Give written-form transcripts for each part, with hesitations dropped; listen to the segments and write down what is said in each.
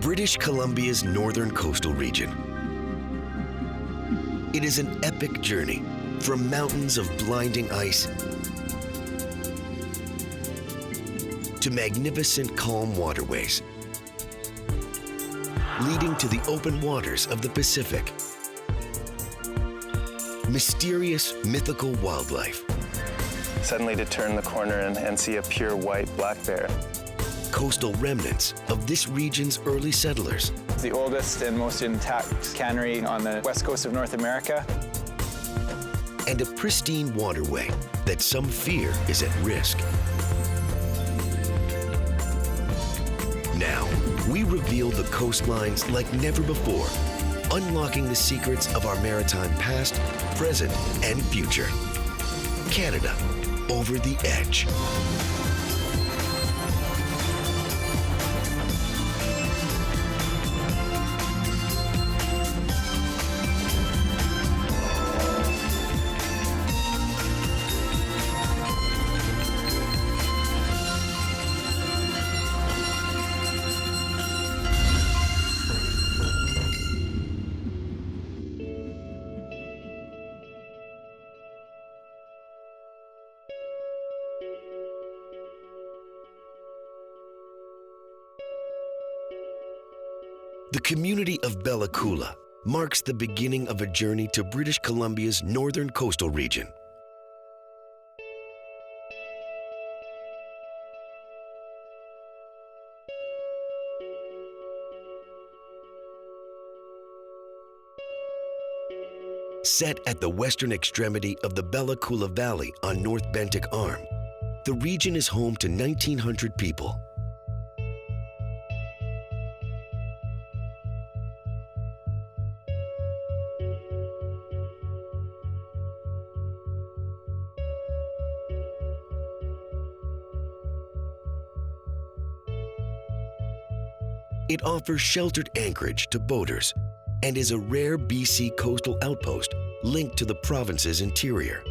British Columbia's northern coastal region. It is an epic journey from mountains of blinding ice to magnificent calm waterways, leading to the open waters of the Pacific. Mysterious, mythical wildlife. Suddenly to turn the corner and see a pure white black bear. Coastal remnants of this region's early settlers. It's the oldest and most intact cannery on the west coast of North America. And a pristine waterway that some fear is at risk. Now, we reveal the coastlines like never before, unlocking the secrets of our maritime past, present, and future. Canada, over the edge. The community of Bella Coola marks the beginning of a journey to British Columbia's northern coastal region. Set at the western extremity of the Bella Coola Valley on North Bentinck Arm, the region is home to 1,900 people. It offers sheltered anchorage to boaters and is a rare BC coastal outpost linked to the province's interior.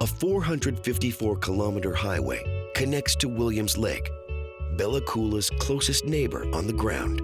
A 454-kilometer highway connects to Williams Lake, Bella Coola's closest neighbor on the ground.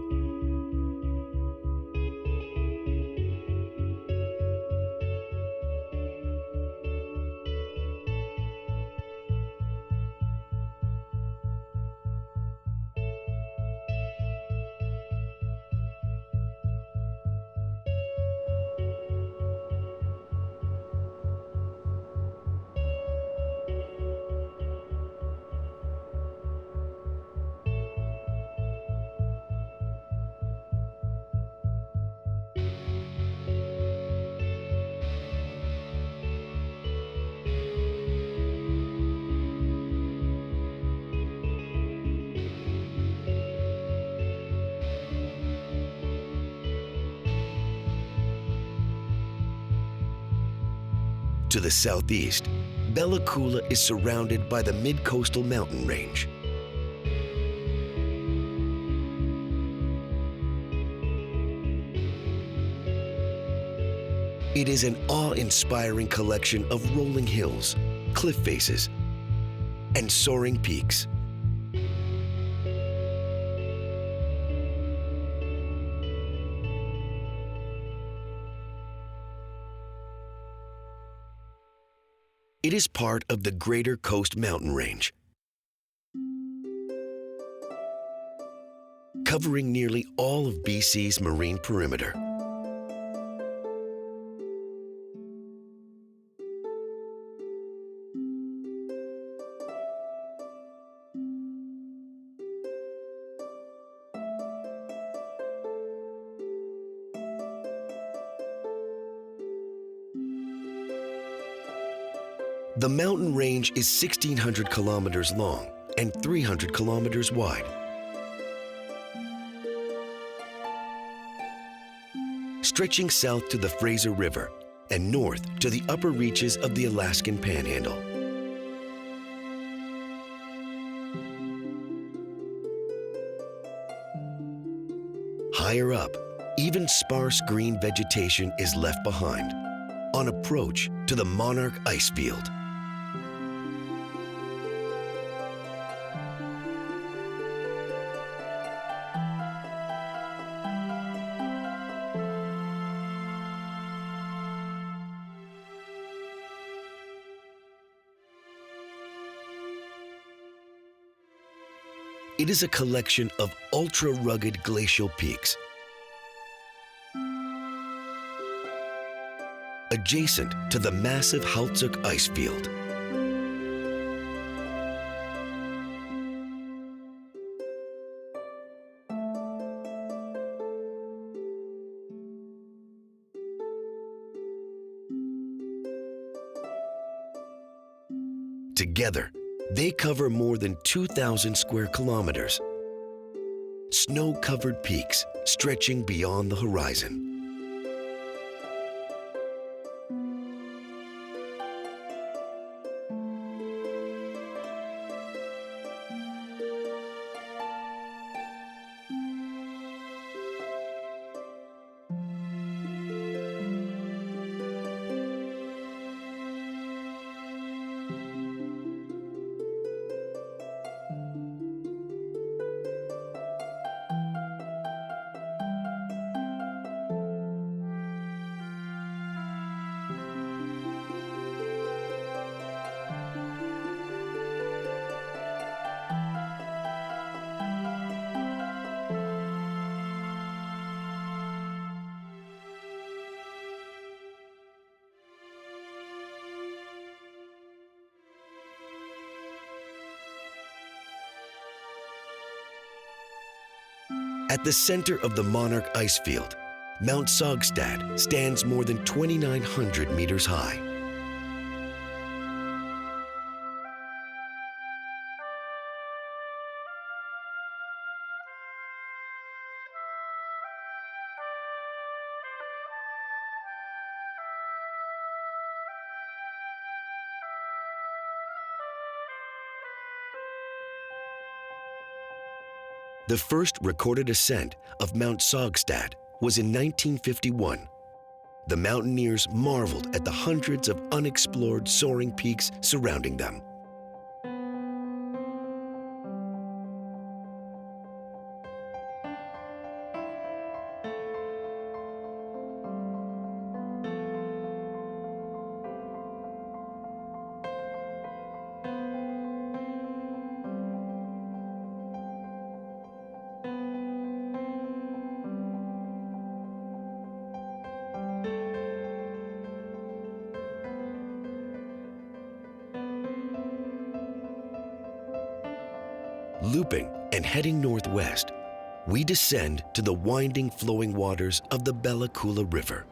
To the southeast, Bella Coola is surrounded by the mid-coastal mountain range. It is an awe-inspiring collection of rolling hills, cliff faces, and soaring peaks. It is part of the Greater Coast Mountain Range, covering nearly all of BC's marine perimeter. The mountain range is 1,600 kilometers long and 300 kilometers wide. Stretching south to the Fraser River and north to the upper reaches of the Alaskan Panhandle. Higher up, even sparse green vegetation is left behind on approach to the Monarch ice field. It is a collection of ultra-rugged glacial peaks adjacent to the massive Haltsuk ice field. Together, they cover more than 2,000 square kilometers, snow-covered peaks stretching beyond the horizon. At the center of the Monarch ice field, Mount Saugstad stands more than 2,900 meters high. The first recorded ascent of Mount Saugstad was in 1951. The mountaineers marveled at the hundreds of unexplored soaring peaks surrounding them. Looping and heading northwest, we descend to the winding flowing waters of the Coola River.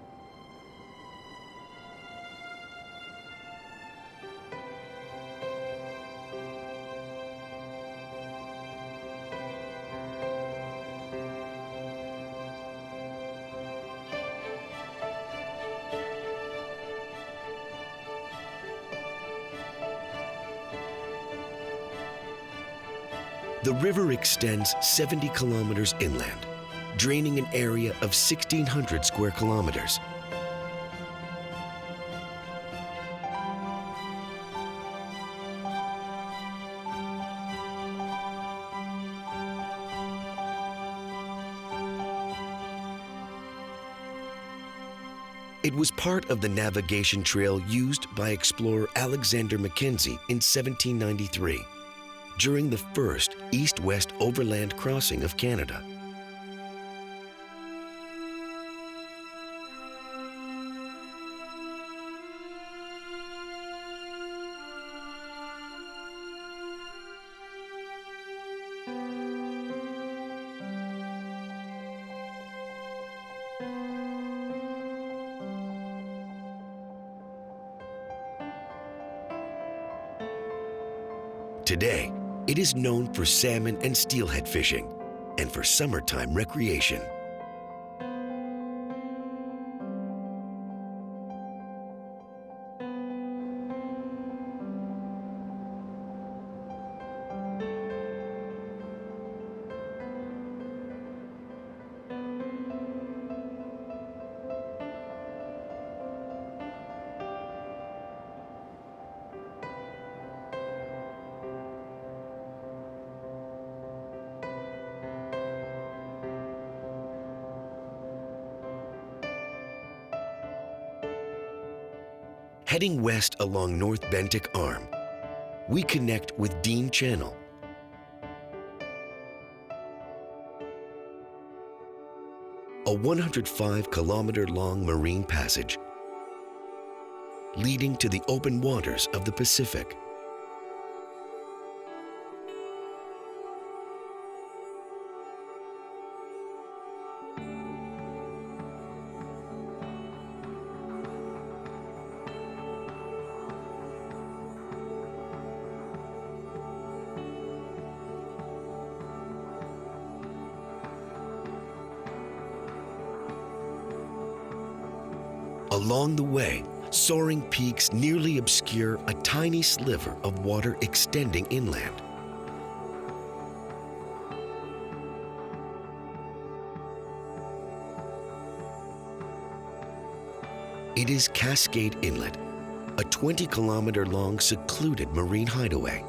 The river extends 70 kilometers inland, draining an area of 1,600 square kilometers. It was part of the navigation trail used by explorer Alexander Mackenzie in 1793. During the first east-west overland crossing of Canada. Today, it is known for salmon and steelhead fishing, and for summertime recreation. Heading west along North Bentic Arm, we connect with Dean Channel, a 105-kilometer-long marine passage leading to the open waters of the Pacific. Along the way, soaring peaks nearly obscure a tiny sliver of water extending inland. It is Cascade Inlet, a 20-kilometer-long secluded marine hideaway.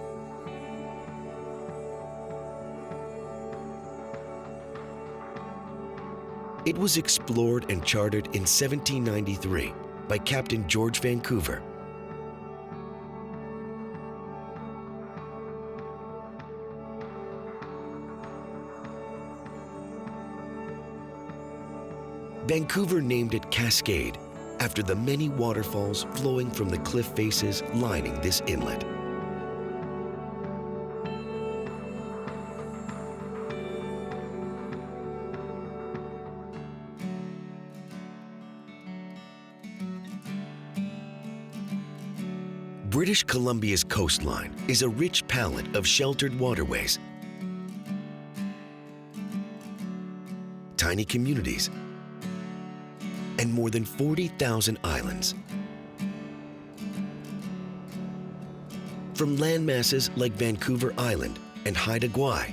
It was explored and charted in 1793 by Captain George Vancouver. Vancouver named it Cascade after the many waterfalls flowing from the cliff faces lining this inlet. British Columbia's coastline is a rich palette of sheltered waterways, tiny communities, and more than 40,000 islands. From landmasses like Vancouver Island and Haida Gwaii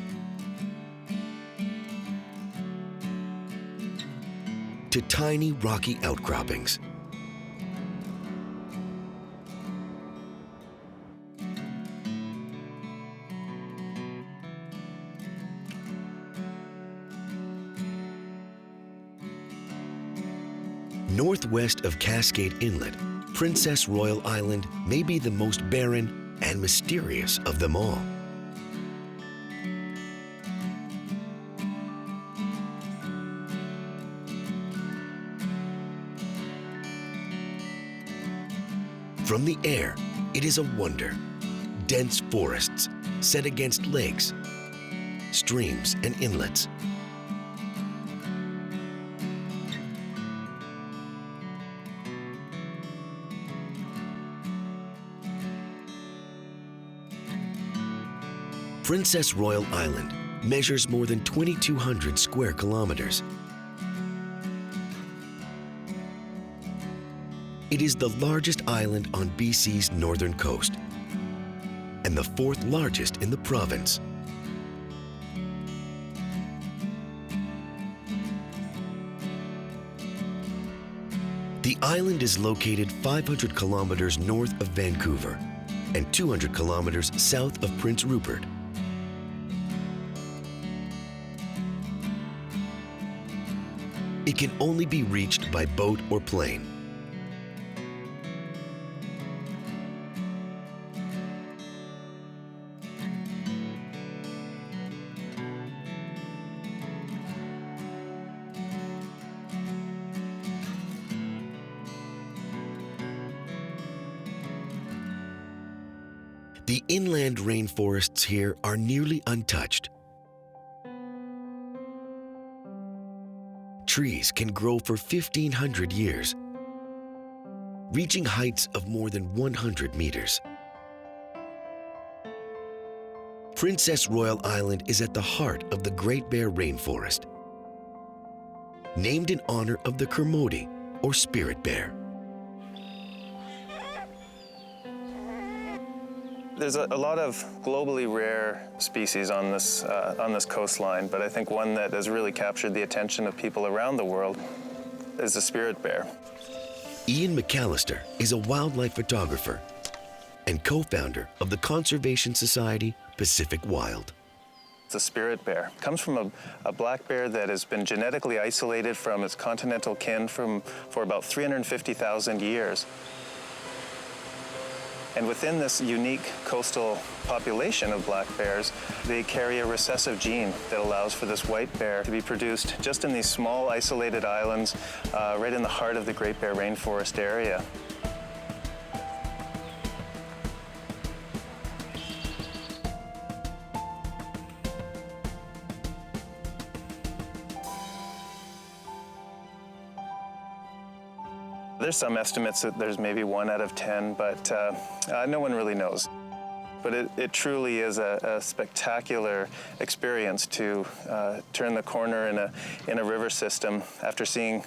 to tiny rocky outcroppings. Northwest of Cascade Inlet, Princess Royal Island may be the most barren and mysterious of them all. From the air, it is a wonder. Dense forests set against lakes, streams, and inlets. Princess Royal Island measures more than 2,200 square kilometers. It is the largest island on BC's northern coast and the fourth largest in the province. The island is located 500 kilometers north of Vancouver and 200 kilometers south of Prince Rupert. It can only be reached by boat or plane. The inland rainforests here are nearly untouched. Trees can grow for 1,500 years, reaching heights of more than 100 meters. Princess Royal Island is at the heart of the Great Bear Rainforest, named in honor of the Kermode, or spirit bear. There's a lot of globally rare species on this coastline, but I think one that has really captured the attention of people around the world is the spirit bear. Ian McAllister is a wildlife photographer and co-founder of the Conservation Society Pacific Wild. The spirit bear comes from a black bear that has been genetically isolated from its continental kin for about 350,000 years. And within this unique coastal population of black bears, they carry a recessive gene that allows for this white bear to be produced just in these small isolated islands right in the heart of the Great Bear Rainforest area. There's some estimates that there's maybe 1 out of 10, but no one really knows. But it truly is a spectacular experience to turn the corner in a river system after seeing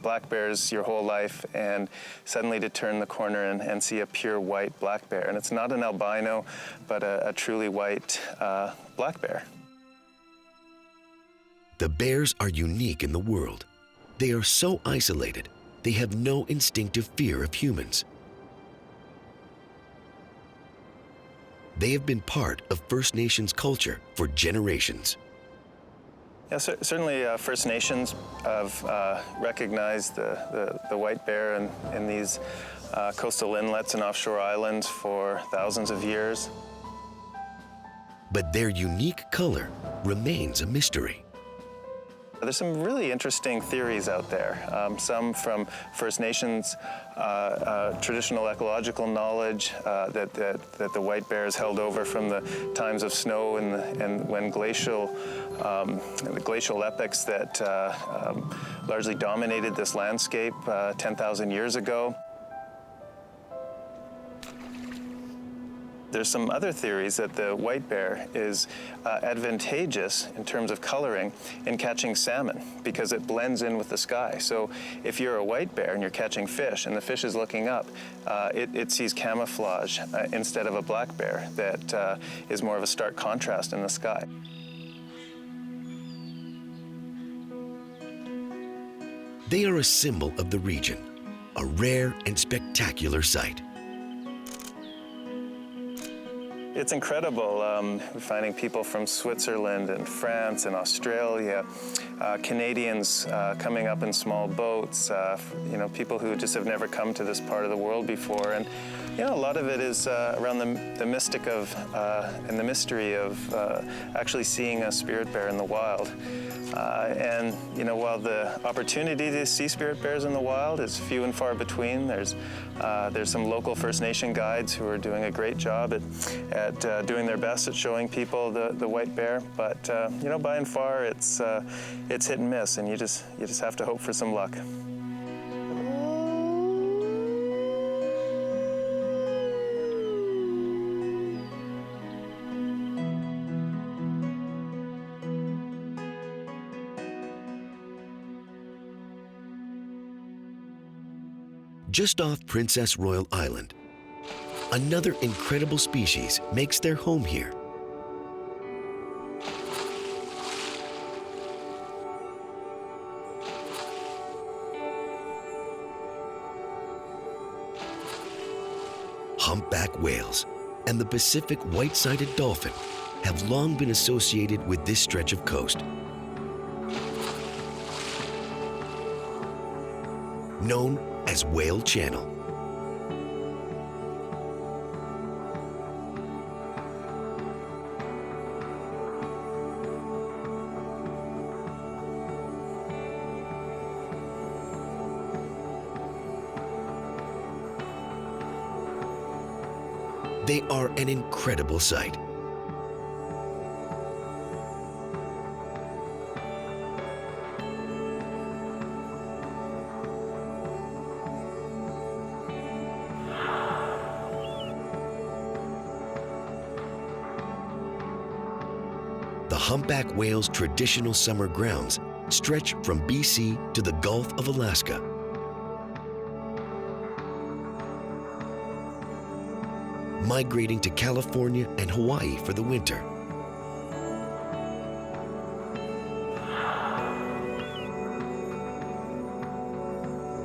black bears your whole life, and suddenly to turn the corner and see a pure white black bear. And it's not an albino, but a truly white black bear. The bears are unique in the world. They are so isolated, they have no instinctive fear of humans. They have been part of First Nations culture for generations. Yeah, certainly First Nations have recognized the white bear in these coastal inlets and offshore islands for thousands of years. But their unique color remains a mystery. There's some really interesting theories out there, some from First Nations traditional ecological knowledge that the white bears held over from the times of snow and when the glacial epochs that largely dominated this landscape 10,000 years ago. There's some other theories that the white bear is advantageous in terms of coloring in catching salmon because it blends in with the sky. So if you're a white bear and you're catching fish and the fish is looking up, it sees camouflage instead of a black bear that is more of a stark contrast in the sky. They are a symbol of the region, a rare and spectacular sight. It's incredible. We're finding people from Switzerland and France and Australia, Canadians coming up in small boats, people who just have never come to this part of the world before. And a lot of it is around the mystic of and the mystery of actually seeing a spirit bear in the wild. And while the opportunity to see spirit bears in the wild is few and far between, there's some local First Nation guides who are doing a great job at doing their best at showing people the white bear. But by and far, it's hit and miss, and you just have to hope for some luck. Just off Princess Royal Island, another incredible species makes their home here. Humpback whales and the Pacific white-sided dolphin have long been associated with this stretch of coast. Known as Whale Channel. They are an incredible sight. The humpback whale's traditional summer grounds stretch from BC to the Gulf of Alaska. Migrating to California and Hawaii for the winter.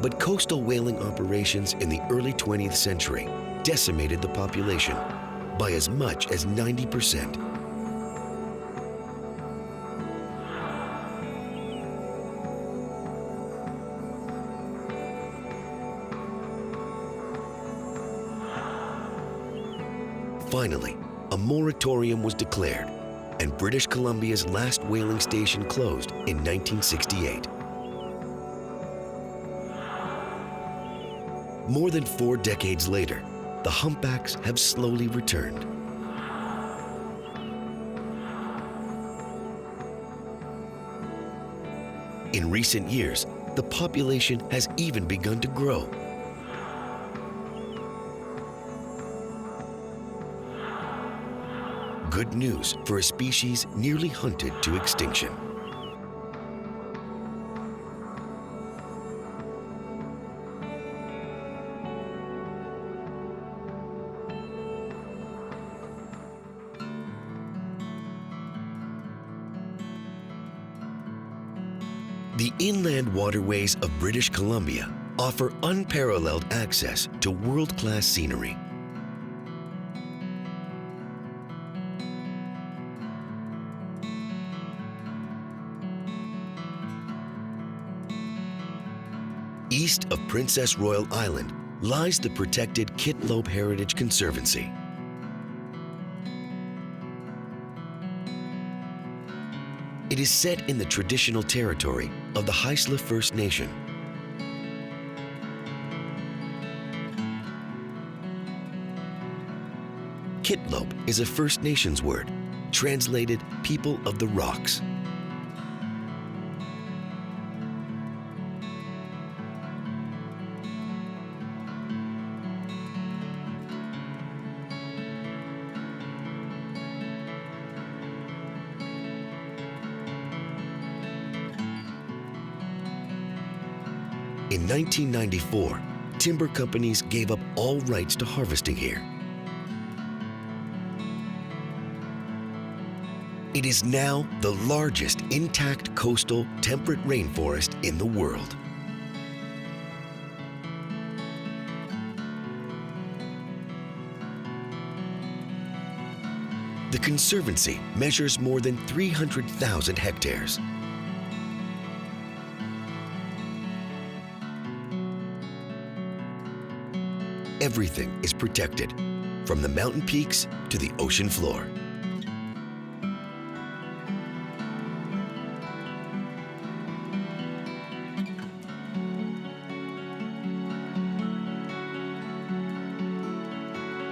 But coastal whaling operations in the early 20th century decimated the population by as much as 90%. Finally, a moratorium was declared, and British Columbia's last whaling station closed in 1968. More than 4 decades later, the humpbacks have slowly returned. In recent years, the population has even begun to grow. Good news for a species nearly hunted to extinction. The inland waterways of British Columbia offer unparalleled access to world-class scenery. East of Princess Royal Island lies the protected Kitimat Heritage Conservancy. It is set in the traditional territory of the Haisla First Nation. Kitimat is a First Nations word, translated people of the rocks. In 1994, timber companies gave up all rights to harvesting here. It is now the largest intact coastal temperate rainforest in the world. The Conservancy measures more than 300,000 hectares. Everything is protected, from the mountain peaks to the ocean floor.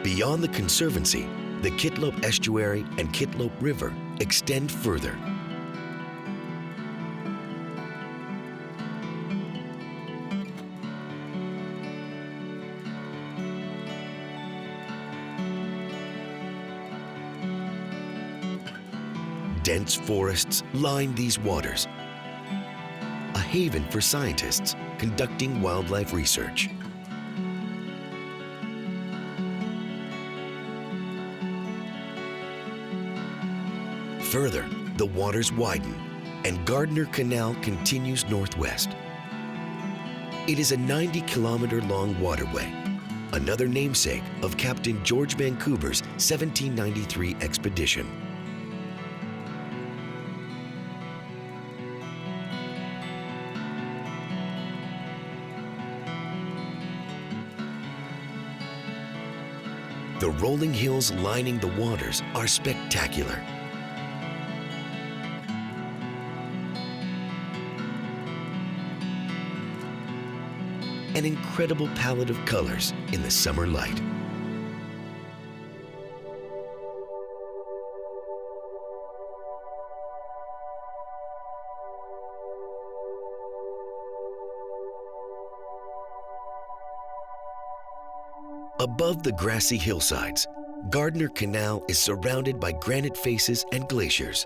Beyond the Conservancy, the Kitimat Estuary and Kitimat River extend further. Dense forests line these waters, a haven for scientists conducting wildlife research. Further, the waters widen, and Gardner Canal continues northwest. It is a 90-kilometer-long waterway, another namesake of Captain George Vancouver's 1793 expedition. The rolling hills lining the waters are spectacular. An incredible palette of colors in the summer light. Above the grassy hillsides, Gardner Canal is surrounded by granite faces and glaciers.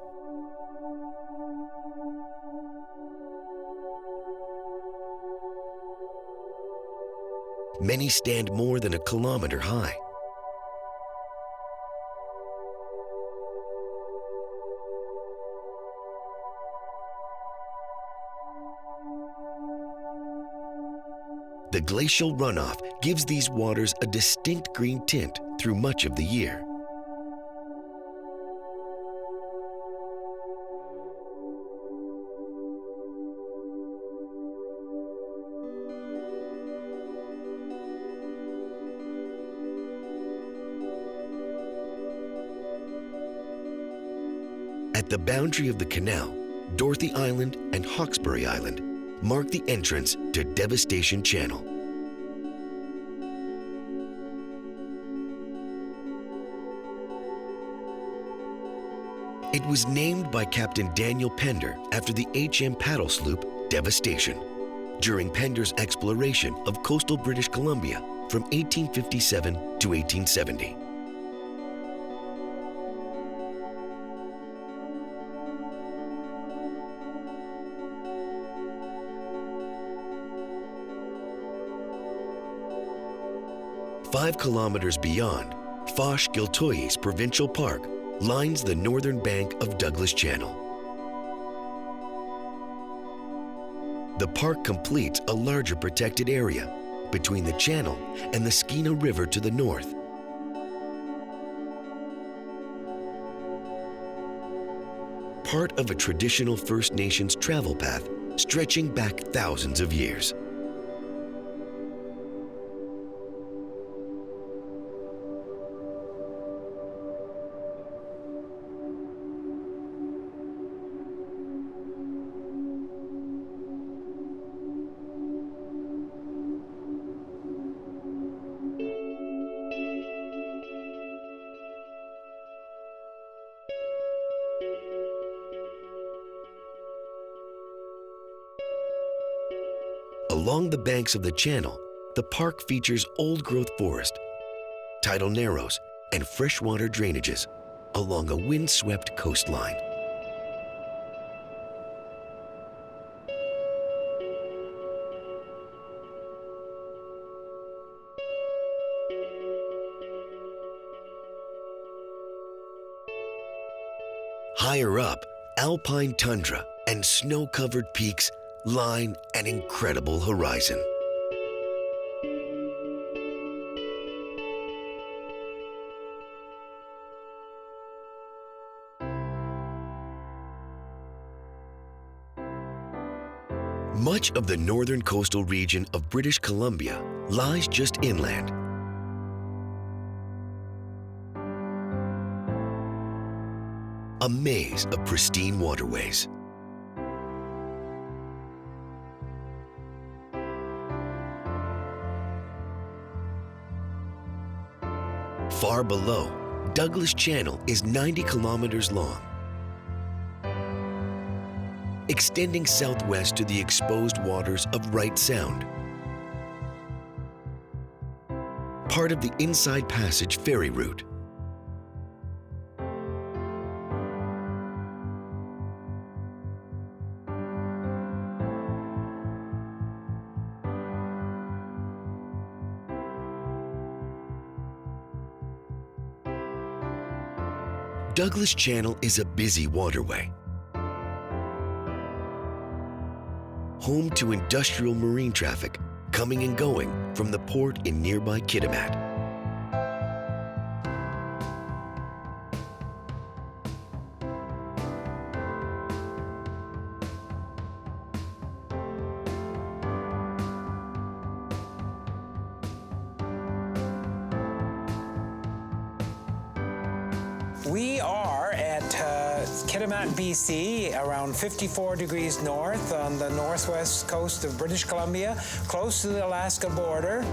Many stand more than a kilometer high. The glacial runoff gives these waters a distinct green tint through much of the year. At the boundary of the canal, Dorothy Island and Hawkesbury Island mark the entrance to Devastation Channel. It was named by Captain Daniel Pender after the HM paddle sloop Devastation during Pender's exploration of coastal British Columbia from 1857 to 1870. Five kilometers beyond, Foch-Giltoyes Provincial Park lines the northern bank of Douglas Channel. The park completes a larger protected area between the channel and the Skeena River to the north. Part of a traditional First Nations travel path stretching back thousands of years. Along the banks of the channel, the park features old-growth forest, tidal narrows, and freshwater drainages along a windswept coastline. Higher up, alpine tundra and snow-covered peaks line an incredible horizon. Much of the northern coastal region of British Columbia lies just inland. A maze of pristine waterways. Far below, Douglas Channel is 90 kilometers long, extending southwest to the exposed waters of Wright Sound, part of the Inside Passage ferry route. Douglas Channel is a busy waterway, home to industrial marine traffic coming and going from the port in nearby Kitimat. We are at Kitimat, BC, around 54 degrees north on the northwest coast of British Columbia, close to the Alaska border.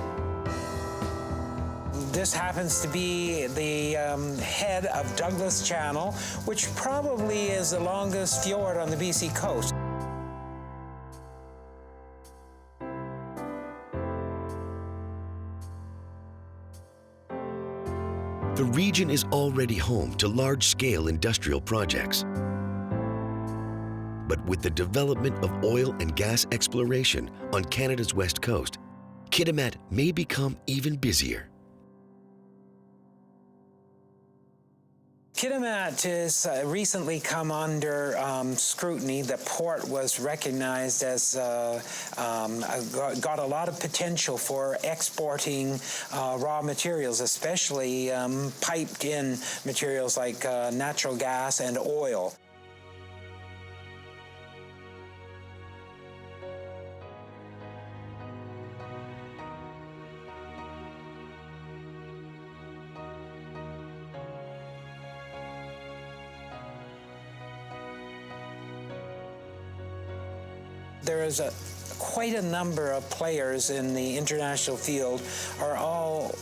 This happens to be the head of Douglas Channel, which probably is the longest fjord on the BC coast. The region is already home to large-scale industrial projects. But with the development of oil and gas exploration on Canada's west coast, Kitimat may become even busier. Kitimat has recently come under scrutiny. The port was recognized as got a lot of potential for exporting raw materials, especially piped-in materials like natural gas and oil. There is quite a number of players in the international field are all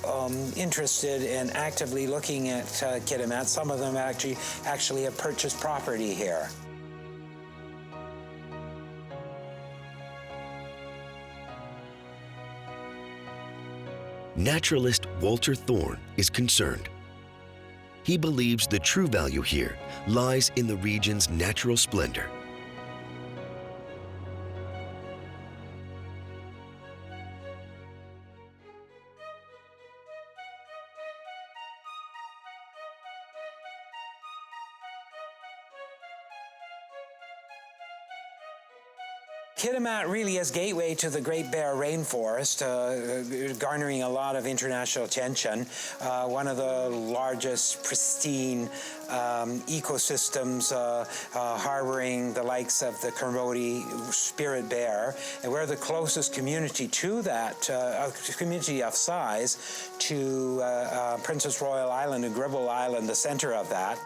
interested in actively looking at Kitimat. Some of them actually have purchased property here. Naturalist Walter Thorne is concerned. He believes the true value here lies in the region's natural splendor. Kitimat really is gateway to the Great Bear Rainforest, garnering a lot of international attention. One of the largest pristine ecosystems harboring the likes of the Kermode spirit bear. And we're the closest community to that, community of size, to Princess Royal Island and Gribble Island, the center of that.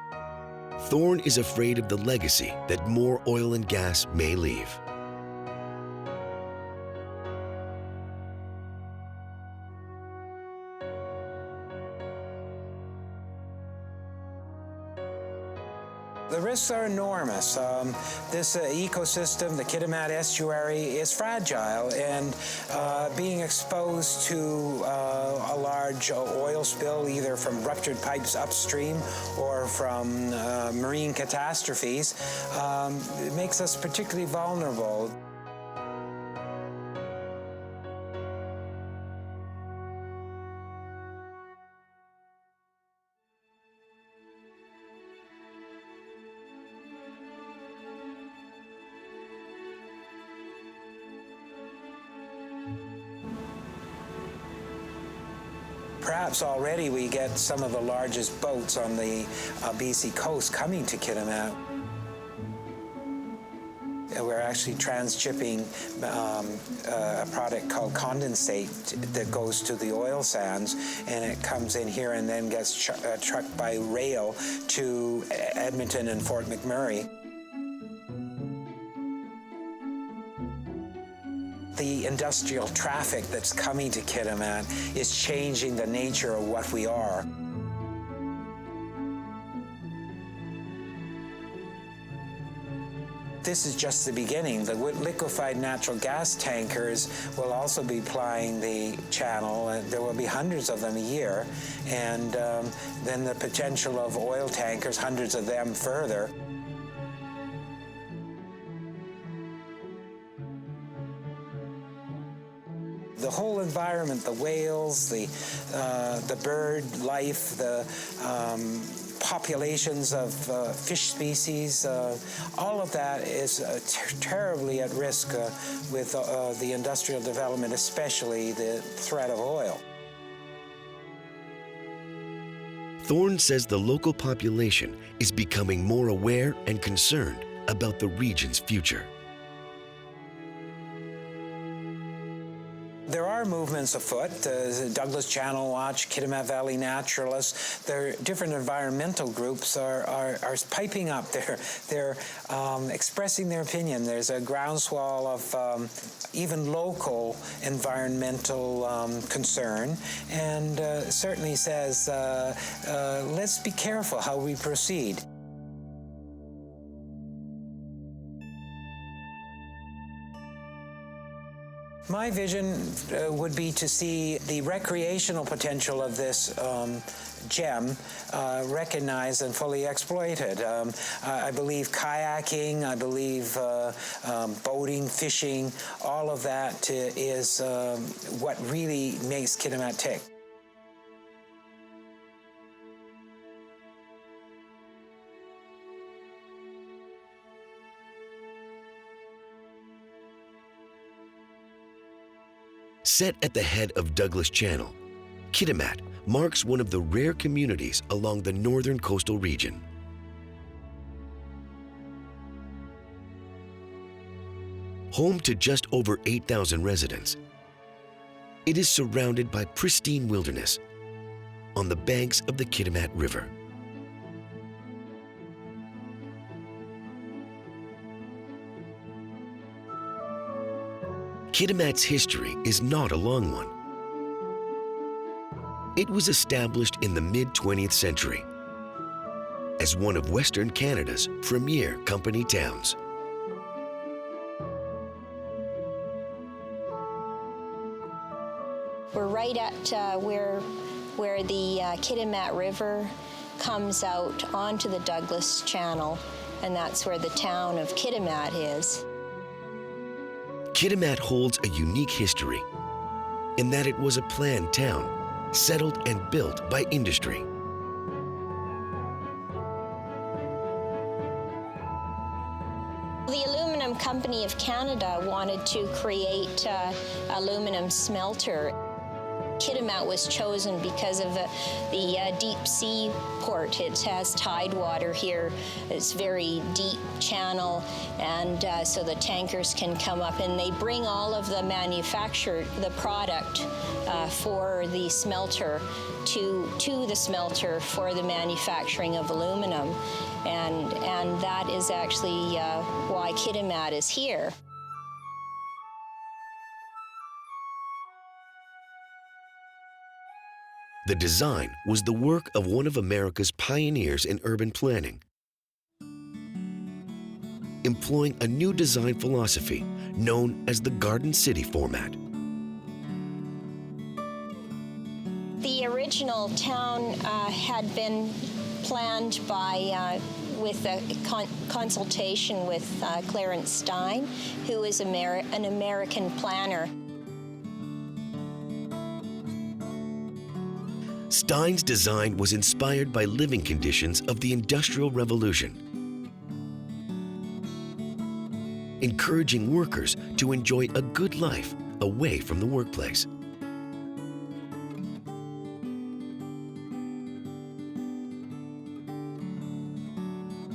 Thorne is afraid of the legacy that more oil and gas may leave. The risks are enormous. This ecosystem, the Kitimat estuary, is fragile, and being exposed to a large oil spill, either from ruptured pipes upstream or from marine catastrophes, it makes us particularly vulnerable. Perhaps already we get some of the largest boats on the BC coast coming to Kitimat. We're actually transshipping a product called condensate that goes to the oil sands, and it comes in here and then gets trucked by rail to Edmonton and Fort McMurray. The industrial traffic that's coming to Kitimat is changing the nature of what we are. This is just the beginning. The liquefied natural gas tankers will also be plying the channel, and there will be hundreds of them a year, and then the potential of oil tankers, hundreds of them further. The whole environment, the whales, the bird life, the populations of fish species, all of that is terribly at risk with the industrial development, especially the threat of oil. Thorne says the local population is becoming more aware and concerned about the region's future. There are movements afoot, Douglas Channel Watch, Kitimat Valley Naturalists. There different environmental groups are piping up. They're expressing their opinion. There's a groundswell of even local environmental concern, and certainly says, let's be careful how we proceed. My vision would be to see the recreational potential of this gem recognized and fully exploited. I believe kayaking, I believe boating, fishing, all of that is what really makes Kitimat tick. Set at the head of Douglas Channel, Kitimat marks one of the rare communities along the northern coastal region. Home to just over 8,000 residents, it is surrounded by pristine wilderness on the banks of the Kitimat River. Kitimat's history is not a long one. It was established in the mid-20th century as one of Western Canada's premier company towns. We're right at where the Kitimat River comes out onto the Douglas Channel, and that's where the town of Kitimat is. Kitimat holds a unique history in that it was a planned town, settled and built by industry. The Aluminum Company of Canada wanted to create an aluminum smelter. Kitimat was chosen because of the deep sea port. It has tide water here. It's very deep channel, and so the tankers can come up, and they bring all of the the product for the smelter to the smelter for the manufacturing of aluminum, and that is actually why Kitimat is here. The design was the work of one of America's pioneers in urban planning, employing a new design philosophy known as the Garden City format. The original town had been planned by with a consultation with Clarence Stein, who is an American planner. Stein's design was inspired by living conditions of the Industrial Revolution, encouraging workers to enjoy a good life away from the workplace.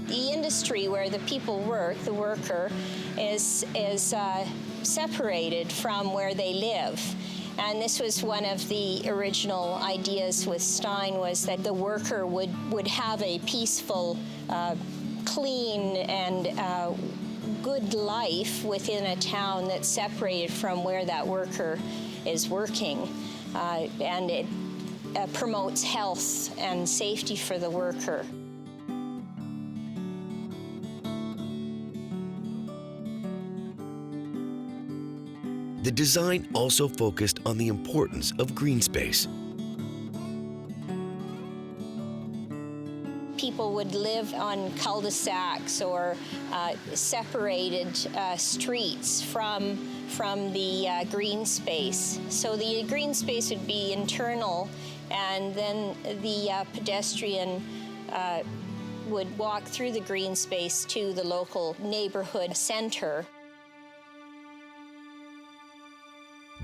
The industry where the people work, the worker, is separated from where they live. And this was one of the original ideas with Stein, was that the worker would have a peaceful, clean, and good life within a town that's separated from where that worker is working. And it promotes health and safety for the worker. The design also focused on the importance of green space. People would live on cul-de-sacs or separated streets from the green space. So the green space would be internal, and then the pedestrian would walk through the green space to the local neighborhood center.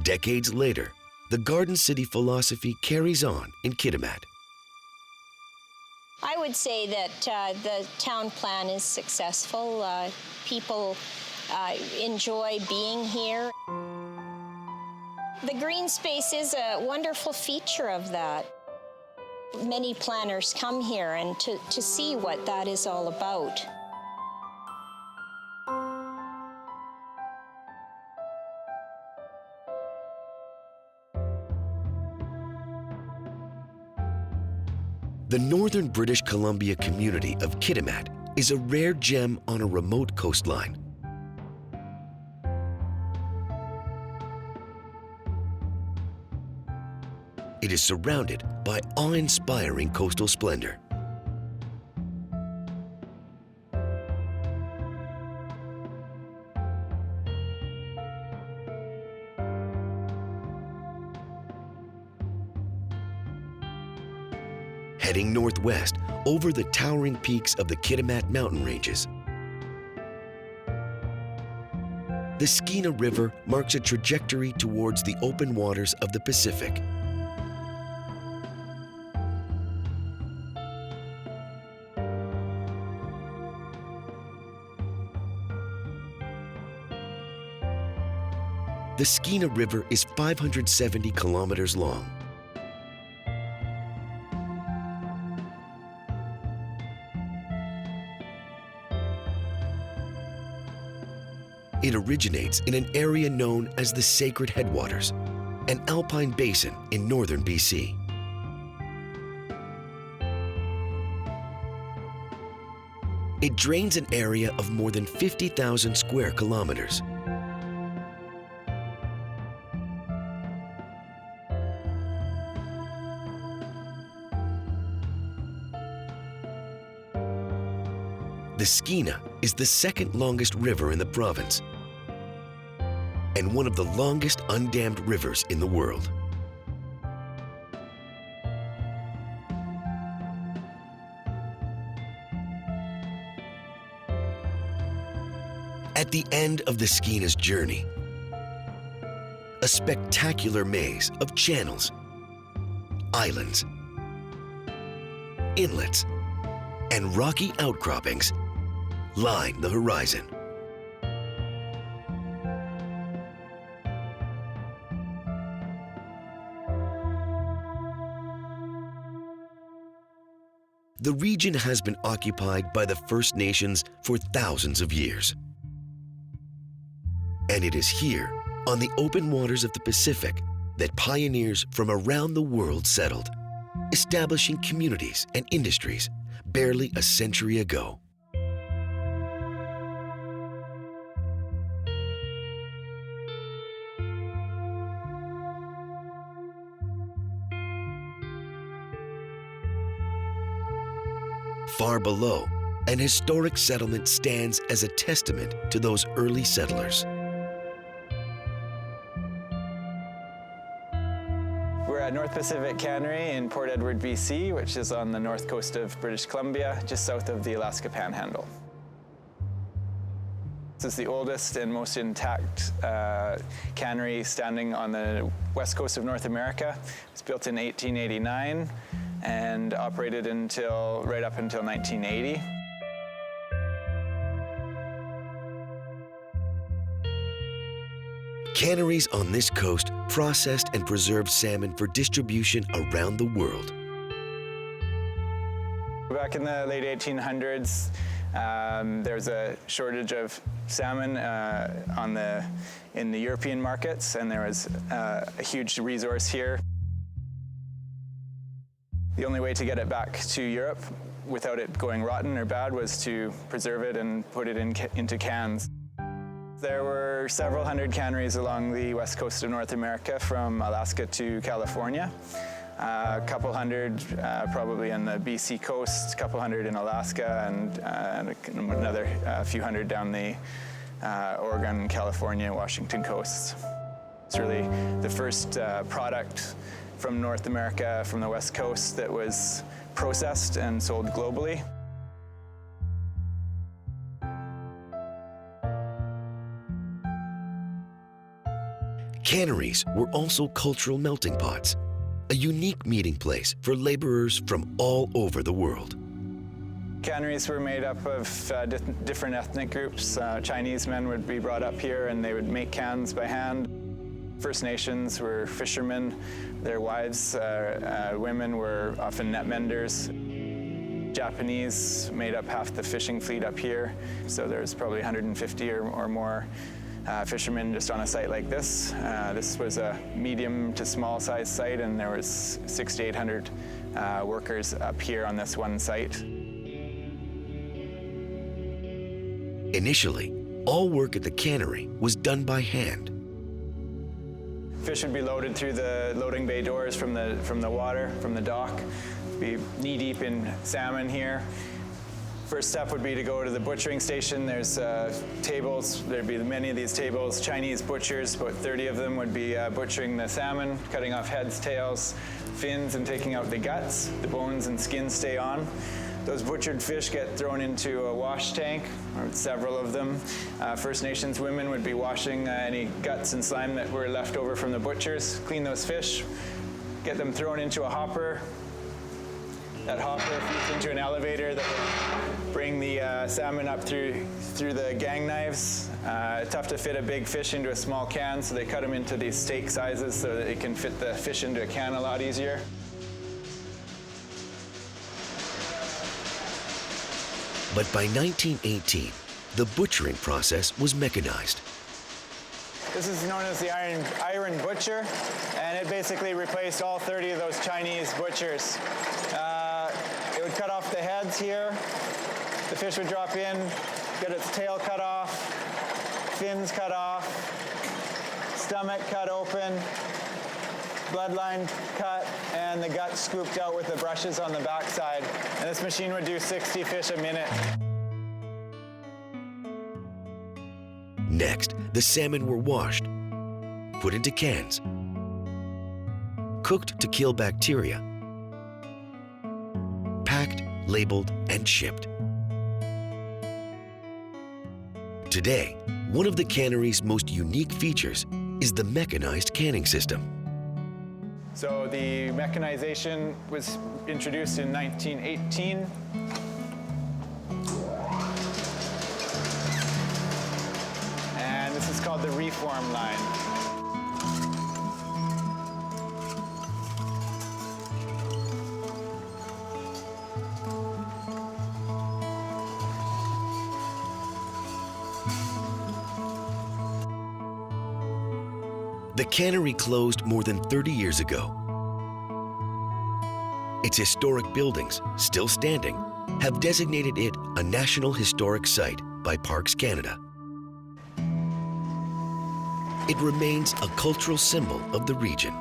Decades later, the Garden City philosophy carries on in Kitimat. I would say that the town plan is successful. People enjoy being here. The green space is a wonderful feature of that. Many planners come here and to see what that is all about. The northern British Columbia community of Kitimat is a rare gem on a remote coastline. It is surrounded by awe-inspiring coastal splendor. Heading northwest over the towering peaks of the Kitimat mountain ranges, the Skeena River marks a trajectory towards the open waters of the Pacific. The Skeena River is 570 kilometers long. It originates in an area known as the Sacred Headwaters, an alpine basin in northern BC. It drains an area of more than 50,000 square kilometers. The Skeena is the second longest river in the province and one of the longest undammed rivers in the world. At the end of the Skeena's journey, a spectacular maze of channels, islands, inlets, and rocky outcroppings line the horizon. The region has been occupied by the First Nations for thousands of years. And it is here, on the open waters of the Pacific, that pioneers from around the world settled, establishing communities and industries barely a century ago. Far below, an historic settlement stands as a testament to those early settlers. We're at North Pacific Cannery in Port Edward, BC, which is on the north coast of British Columbia, just south of the Alaska Panhandle. This is the oldest and most intact cannery standing on the west coast of North America. It was built in 1889 and operated right up until 1980. Canneries on this coast processed and preserved salmon for distribution around the world. Back in the late 1800s, there was a shortage of salmon in the European markets, and there was a huge resource here. The only way to get it back to Europe without it going rotten or bad was to preserve it and put it into cans. There were several hundred canneries along the west coast of North America, from Alaska to California. A couple hundred probably on the BC coast, a couple hundred in Alaska, and another few hundred down the Oregon, California, Washington coasts. It's really the first product from North America, from the west coast, that was processed and sold globally. Canneries were also cultural melting pots, a unique meeting place for laborers from all over the world. Canneries were made up of different ethnic groups. Chinese men would be brought up here and they would make cans by hand. First Nations were fishermen. Their wives, women, were often net menders. Japanese made up half the fishing fleet up here. So there's probably 150 or more fishermen just on a site like this. This was a medium to small size site, and there was 600 to 800 workers up here on this one site. Initially, all work at the cannery was done by hand. Fish would be loaded through the loading bay doors from the water, from the dock. Be knee-deep in salmon here. First step would be to go to the butchering station. There's tables. There'd be many of these tables. Chinese butchers, about 30 of them, would be butchering the salmon, cutting off heads, tails, fins, and taking out the guts. The bones and skins stay on. Those butchered fish get thrown into a wash tank, or several of them. First Nations women would be washing any guts and slime that were left over from the butchers, clean those fish, get them thrown into a hopper. That hopper feeds into an elevator that would bring the salmon up through the gang knives. Tough to fit a big fish into a small can, so they cut them into these steak sizes so that they can fit the fish into a can a lot easier. But by 1918, the butchering process was mechanized. This is known as the iron butcher, and it basically replaced all 30 of those Chinese butchers. It would cut off the heads here. The fish would drop in, get its tail cut off, fins cut off, stomach cut open, bloodline cut, and the gut scooped out with the brushes on the backside. And this machine would do 60 fish a minute. Next, the salmon were washed, put into cans, cooked to kill bacteria, packed, labeled, and shipped. Today, one of the cannery's most unique features is the mechanized canning system. So the mechanization was introduced in 1918. And this is called the reform line. The cannery closed more than 30 years ago. Its historic buildings, still standing, have designated it a National Historic Site by Parks Canada. It remains a cultural symbol of the region.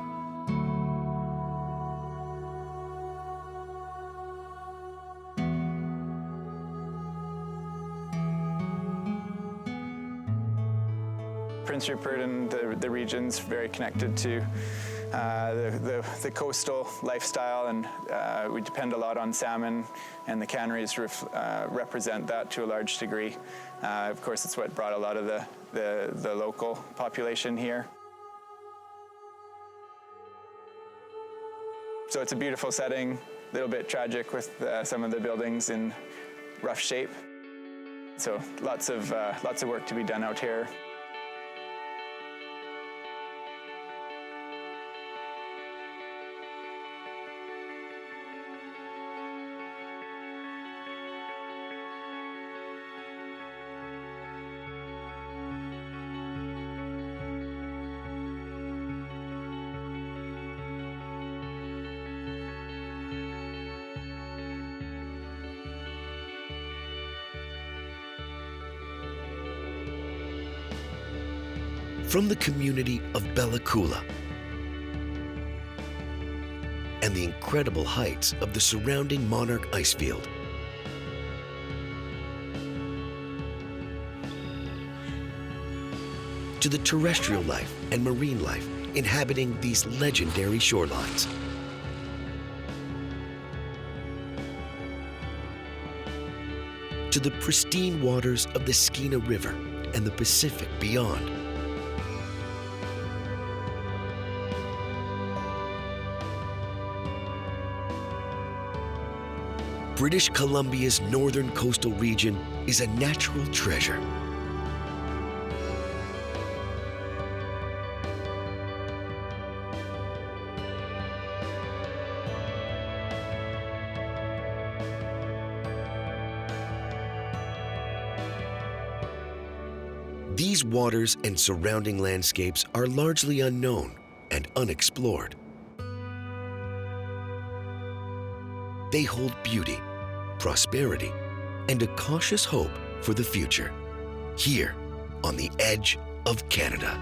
Prince Rupert and the region's very connected to the coastal lifestyle, and we depend a lot on salmon, and the canneries represent that to a large degree. Of course, it's what brought a lot of the local population here. So it's a beautiful setting, a little bit tragic with some of the buildings in rough shape. So lots of work to be done out here. From the community of Coola and the incredible heights of the surrounding Monarch icefield, to the terrestrial life and marine life inhabiting these legendary shorelines. To the pristine waters of the Skeena River and the Pacific beyond. British Columbia's northern coastal region is a natural treasure. These waters and surrounding landscapes are largely unknown and unexplored. They hold beauty, prosperity, and a cautious hope for the future, here on the edge of Canada.